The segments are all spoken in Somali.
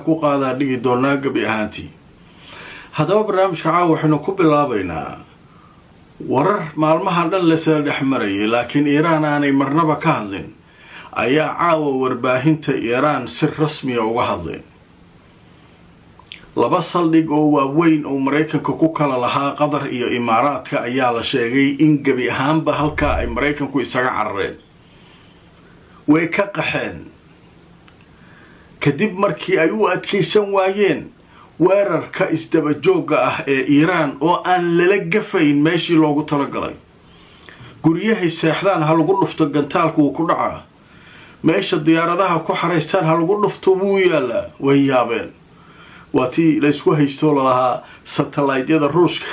ku qaadaa dhigi doonaa gabi ahaantii. haddaba barnaamijka caawa waxaynu ku bilaabaynaa warar maalmahan dhan lasala dhex marayay laakiin iiraan aanay marnaba ka hadlin ayaa caawa warbaahinta iiraan si rasmiya uga hadleen. laba saldhig oo waaweyn oo maraykanka ku kala lahaa qatar iyo imaaraadka ayaa la sheegay in gebi ahaanba halkaa ay maraykanku isaga carareen, way ka qaxeen kadib markii ay u adkaysan waayeen weerarka isdaba joogga ah ee iiraan oo aan lala gafayn meeshii loogu talagalay. guryahay seexdaan ha lagu dhufto gantaalku wuu ku dhacaa, meesha diyaaradaha ku xaraystaan ha lagu dhufto wuu yaallaa. way yaabeen. waa tii laysku haysto lalahaa satellaydyada ruushka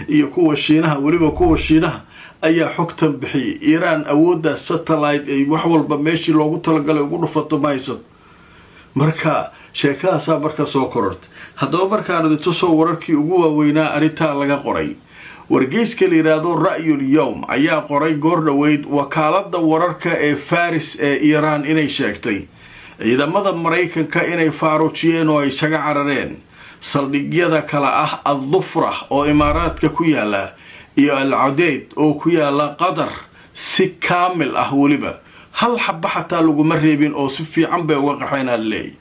iyo kuwa shiinaha, weliba kuwa shiinaha ayaa xogtan bixiyay. iiraan awoodda satellite ay wax walba meeshii loogu talagalay ugu dhufato ma haysato. marka sheekadaasaa marka soo korortay. haddaba markaan idintusoo wararkii ugu waaweynaa arrintaa laga qoray, wargeyska la yidhaahdo ra'yul yowm ayaa qoray goor dhoweyd wakaaladda wararka ee faris ee iiraan inay sheegtay ciidamada maraykanka inay faaruujiyeen oo ay isaga carareen saldhigyada kale ah al-dufra oo imaaraadka ku yaala iyo al-cadeyd oo ku yaala qatar si kaamil ah, weliba hal xaba xataa laguma reebin oo si fiican bay uga qaxaynaa leey.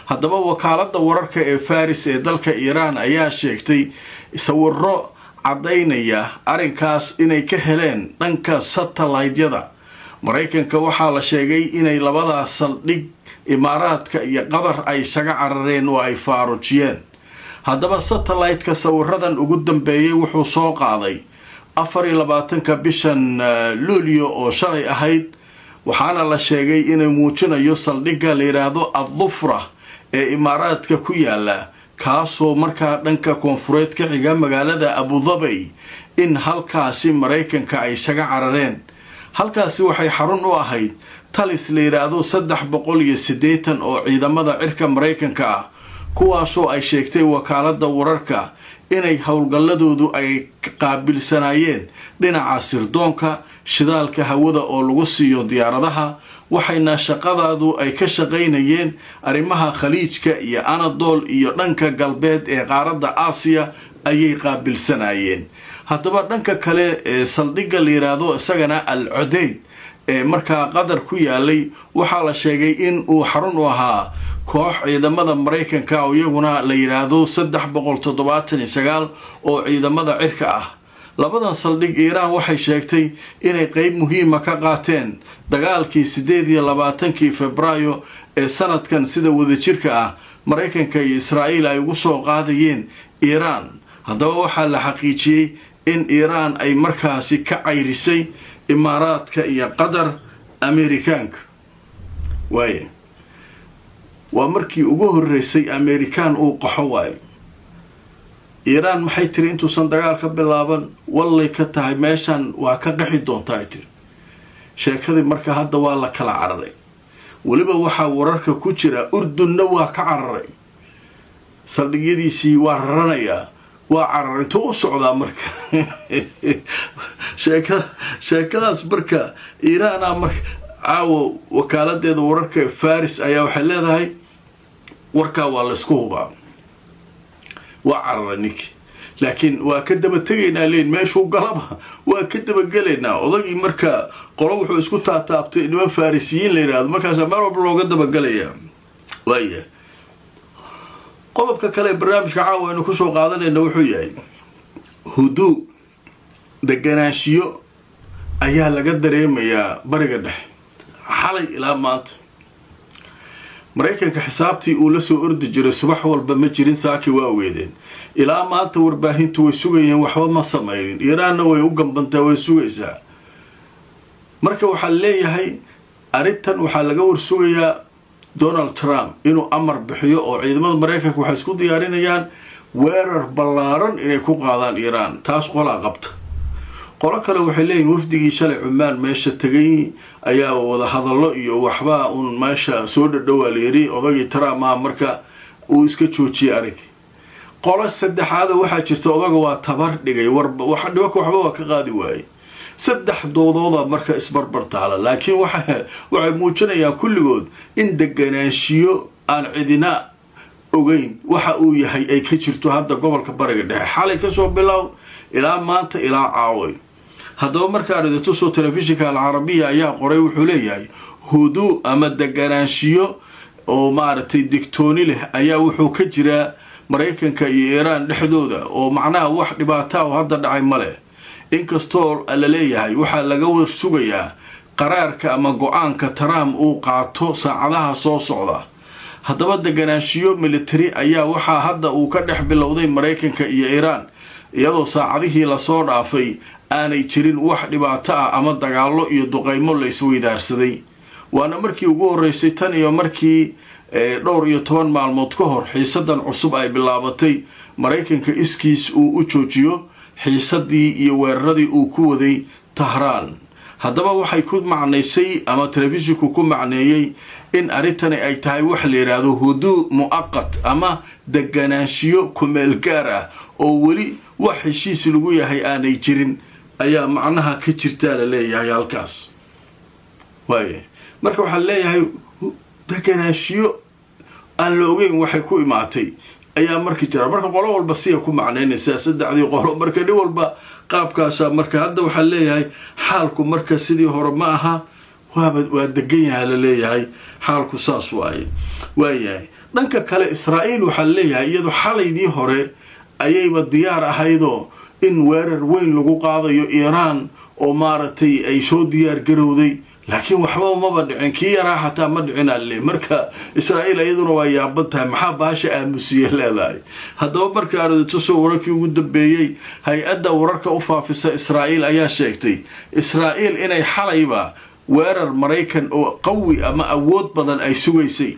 haddaba wakaaladda wararka ee faris ee dalka iiraan ayaa sheegtay sawiro caddaynaya arrinkaas inay ka heleen dhanka satellaydyada maraykanka. waxaa la sheegay inay labadaas saldhig imaaraadka iyo qatar ay isaga carareen oo ay faaruujiyeen. haddaba satellite-ka sawiradan ugu dambeeyey wuxuu soo qaaday 24 bishan luulyo oo shalay ahayd, waxaana la sheegay inay muujinayo saldhigga la yidhaahdo al-dufra ee imaaraadka ku yaala, kaasoo markaa dhanka koonfureed ka xiga magaalada abudabay, in halkaasi maraykanka ay isaga carareen. halkaasi waxay xarun u ahayd talis la yidhaahdo 380 oo ciidamada cirka maraykanka ah, kuwaasoo ay sheegtay wakaaladda wararka inay howlgalladoodu ay qaabilsanaayeen dhinaca sirdoonka, shidaalka hawada oo lagu siiyo diyaaradaha, waxayna shaqadaadu ay ka shaqaynayeen arrimaha khaliijka iyo anadol iyo dhanka galbeed ee qaaradda aasiya ayay qaabilsanaayeen. haddaba dhanka kale ee saldhigga la yidhaahdo isagana al-cadeyd ee markaa qatar ku yaalay, waxaa la sheegay in uu xarun u ahaa koox ciidamada maraykanka oo iyaguna la yidhaahdo 379 oo ciidamada cirka ah. labadan saldhig iiraan waxay sheegtay inay qayb muhiima ka qaateen dagaalkii 28 febraayo ee sanadkan sida wadajirka ah maraykanka iyo israa'iil ay ugu soo qaadayeen iiraan. haddaba waxaa la xaqiijiyey in iiraan ay markaasi ka cayrisay imaaraadka iyo qatar ameerikaanka. waaye waa markii ugu horreysay ameerikaan uu qaxo waayo. iiraan maxay tiri intuusan dagaal ka bilaaban, wallay ka tahay meeshan waa ka qaxi doontaa ay tiri. sheekadii marka hadda waa la kala cararay, weliba waxaa wararka ku jira urdunna waa ka cararay, saldhigyadiisii waa raranayaa, waa cararay. intuu u socdaa marka sheekadaas marka iiraana marka caawa wakaaladeeda wararka ee faris ayaa waxay leedahay warkaa waa laysku hubaa, waa cararay ninkii, laakiin waa ka daba tegaynaa leyn meeshuu galaba waa ka dabagelaynaa. odagii marka qolo wuxuu isku taataabtay niman farisiyiin la yidhaahdo, markaasaa meel walba looga dabagelayaa. waaya qodobka kale ee barnaamijka caawa aynu kusoo qaadanayna wuxuu yahay huduu, deganaanshiyo ayaa laga dareemayaa bariga dhexe. xalay ilaa maanta maraykanka xisaabtii uu la soo ordi jiray subax walba ma jirin, saaki waa weedeen. ilaa maanta warbaahintu way sugayeen, waxba ma samaynin. iiraanna way u gambantaa, way sugaysaa. marka waxaa leeyahay arrintan waxaa laga warsugayaa donald trump inuu amar bixiyo oo ciidamada maraykanka waxay isku diyaarinayaan weerar ballaaran inay ku qaadaan iiraan. taas qolaa qabta. qolo kale waxay leeyihin wafdigii shalay cumaan meesha tegay ayaa wada hadallo iyo waxbaa uun meesha soo dhadhowaa la yidhi. odagii trump ah marka uu iska joojiyay arrinka. qolo saddexaada waxaa jirta odaga waa tabar dhigay, dhibanka waxba waa ka qaadi waayey. 3 doodooda marka isbarbar taala, laakiin waxay muujinayaan kulligood in deganaanshiyo aan cidina ogeyn waxa uu yahay ay ka jirto hadda gobolka bariga dhexe xalay kasoo bilow ilaa maanta ilaa caaway haddaba markaan idin tuso telefishinka alcarabiya ayaa qoray wuxuu leeyahay huduu ama deganaanshiyo oo maaragtay digtooni leh ayaa wuxuu ka jiraa maraykanka iyo iiraan dhexdooda oo macnaha wax dhibaataa oo hadda dhacay ma leh inkastoo la leeyahay waxaa laga war sugayaa qaraarka ama go-aanka Trump uu qaato saacadaha soo socda haddaba deganaanshiyo military ayaa waxaa hadda uu ka dhex bilowday maraykanka iyo iiraan iyadoo saacadihii lasoo dhaafay aanay jirin wax dhibaato ah ama dagaallo iyo duqeymo la isweydaarsaday waana markii ugu horeysay tan iyo markii dhowr iyo 10 maalmood ka hor xiisadan cusub ay bilaabatay maraykanka iskiis uu u joojiyo xiisadii iyo weeraradii uu ku waday Tahraan haddaba waxay ku macnaysay ama telefishinku ku macneeyay in arintani ay tahay wax la yiraahdo huduu muaqat ama deganaanshiyo ku meel gaar ah oo weli wax heshiis lagu yahay aanay jirin ayaa macnaha ka jirta la leeyahay halkaas waaye marka waxa leeyahay deganaanshiyo aan la ogeyn waxay ku imaatay ayaa markii jira marka qolo walba si ku macneynaysa saddexdii qolo marka dib walba qaabkaas marka hadda waxa leeyahay xaalku marka sidii hore ma aha waa degan yahay la leeyahay xaalku saas waayahay dhanka kale Israa'iil waxa leeyahay iyadoo xalaydii hore ayayba diyaar ahaydo in weerar weyn lagu qaadayo Iiraan oo maaragtay ay soo diyaar garowday laakiin waxba ma dhicin kii yaraa xataa ma dhicin alle marka Israa'iil ayaduna waa yaabantahay maxaa baasha aamusiye leedahay haddaba marka arintu soo wararkii ugu dambeeyay hay-adda wararka u faafisa Israa'iil ayaa sheegtay Israa'iil inay xalayba weerar Maraykan oo qawi ama awood badan ay sugaysay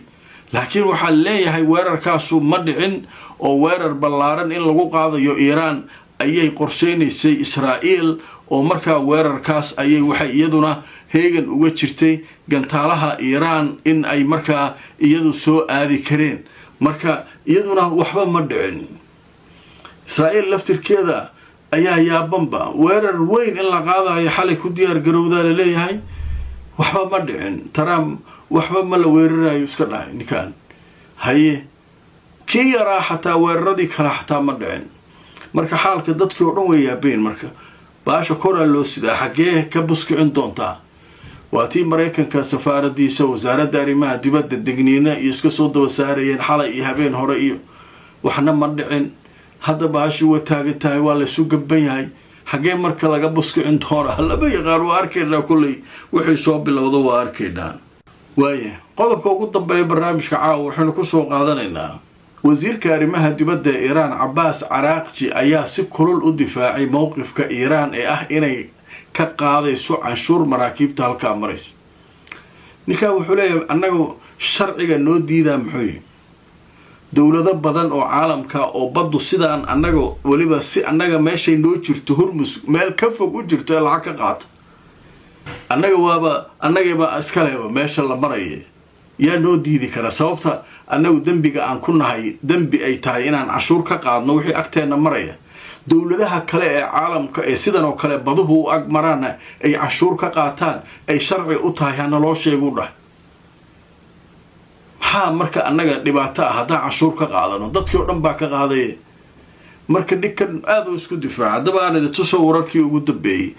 laakiin waxa leeyahay weerarkaasu ma dhicin oo weerar ballaaran in lagu qaadayo Iiraan ayay qorsheynaysay Israa'iil oo marka weerarkaas ayay waxay iyaduna heegan uga jirtay gantaalaha Iiraan in ay marka iyadu soo aadi kareen marka iyaduna waxba ma dhicin Israa'iil laftirkeeda ayaa yaabanba weerar weyn in la qaadayo xalay ku diyaar garowda la leeyahay waxba ma dhicin Trump waxba ma la weerarayo iska dhahay ninkan haye kii yaraa xataa weeraradii kale xataa ma dhicin marka xaalka dadkii oo dhan way yaabeen marka baasha koraa loo sidaa xagee ka buskicin doontaa waatii maraykanka safaaradiisa wasaaradda arrimaha dibadda degniina iyo iska soo daba saarayeen xalay iyo habeen hore iyo waxna ma dhicin hadda baashi waa taagan tahay waa la isu gaban yahay xagee marka laga buskicin doonaa laba yaqaan waa arkaynaa kulley wixii soo bilowda waa arkaynaa waaye qodobka ugu dambeeya barnaamijka caawa waxaynu ku soo qaadanaynaa wasiirka arrimaha dibadda ee Iiraan Abbas Araghchi ayaa si kulul u difaacay mowqifka Iiraan ee ah inay ka qaadayso canshuur maraakiibta halka marayso ninka wuxuu leeyahay annagu sharciga noo diidaa muxuu dawlado badan oo caalamka oo baddu sidaan annaga waliba si annaga meeshay noo jirto Hormuz meel ka fog u jirto ee lacag ka qaata annagaba iskaleeba meesha la marayo yaa noo diidi kara sababta annagu dambiga aan ku nahay dambi ay tahay inaan cashuur ka qaadno wixii agteena maraya dawladaha kale ee caalamka ee sidan oo kale baduhu u ag marana ay cashuur ka qaataan ay sharci u tahay hana loo sheego dhahay maxaa marka annaga dhibaato ah haddaan cashuur ka qaadano dadkii oo dhan baa ka qaaday marka ninkan aad u isku difaaca haddaba aan idin tuso wararkii ugu dambeeyey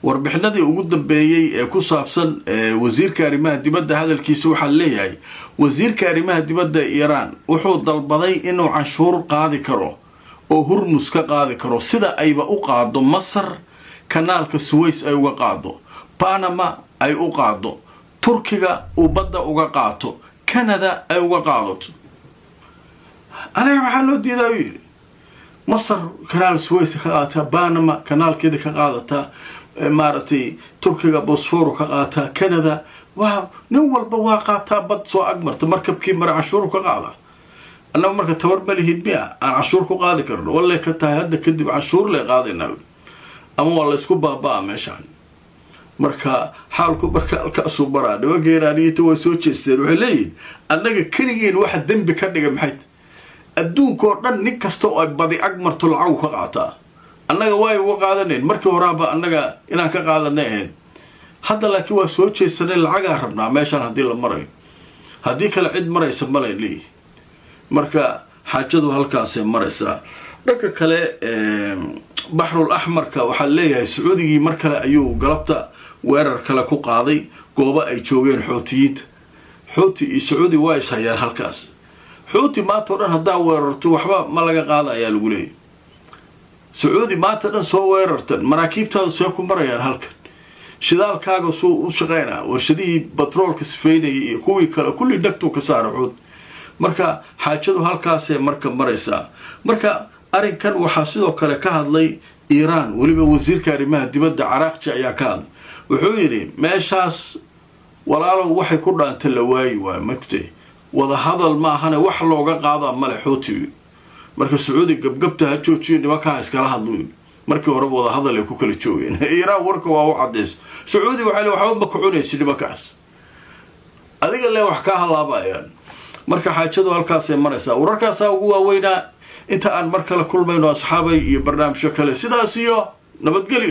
warbixinadii ugu dambeeyay ee ku saabsan wasiirka arrimaha dibadda hadalkiisa waxa leeyahay wasiirka arrimaha dibadda Iiraan wuxuu dalbaday inuu canshuur qaadi karo oo Hormuz ka qaadi karo sida ayba u qaado Masar kanaalka Suez ay uga qaado Panama ay u qaado Turkiga uu badda uga qaato Canada ay uga qaadato aniga waxaan loo diiday Masar kanaal Suez ka qaata Panama kanaalkeeda ka qaadata maartay Turkiga Bosphor ka qaata Canada waa nin walba waa qaataa bad soo agmarta markabkii mar cashuur ka qaada annagu marka tabar balihid biya aan cashuur ku qaadi karno walla ka tahay hadda kadib cashuur la qaadinaa ama walla isku baabaa meeshaan marka xaalku marka halkaas u baraa dhawageeraaniyada way soo jeesteen waxay leeyihiin annaga kaligiin waxa dambi ka dhiga maxay adduunka oo dhan nin kasta oo badi agmarto lacag ka qaata annaga way uga qaadaneen markii horaaba annaga inaan ka qaadanay hadda laakiin waa soo jeesanay lacag rabnaa meeshaan hadii la marayo haddii kale cid maraysa malay leeyihi marka xaajadu halkaasay maraysaa dhanka kale baxrul axmarka waxaa leeyahay sacuudigii mar kale ayuu galabta weerar kale ku qaaday goobo ay joogeen xuutiyiinta xuuti iyo sacuudi waa is hayaan halkaas xuuti maanta o dhan haddaa weerarto waxba ma laga qaada ayaa lagu leeyahy sacuudi maanta dhan soo weerartan maraakiibtaadu see ku marayaan halkan shidaalkaaga suu u shaqaynaa warshadihii batroolka sifeynayay iyo kuwii kale kulli dhagtuu ka saara xuud marka xaajadu halkaasay marka maraysaa marka arrinkan waxaa sidoo kale ka hadlay iiraan weliba wasiirka arrimaha dibadda caraaqji ayaa ka hadlay wuxuu yidhi meeshaas walaalow waxay ku dhaanta la waayi waay magtay wada hadal ma ahane wax looga qaadaa male xuuti marka sacuudi gabgabta ha joojiyo nimankaa iskala hadluyn markii horeba wada hadal ay ku kala joogeen iiraan warka waa u cadays sacuudi waxay waxba ma ku cunaysid nimankaas adiga le wax ka halaabayaan marka xaajadu halkaasay maraysaa wararkaasaa ugu waaweynaa inta aan mar kale kulmayno asxaabay iyo barnaamijyo kale sidaas iyo nabadgelyo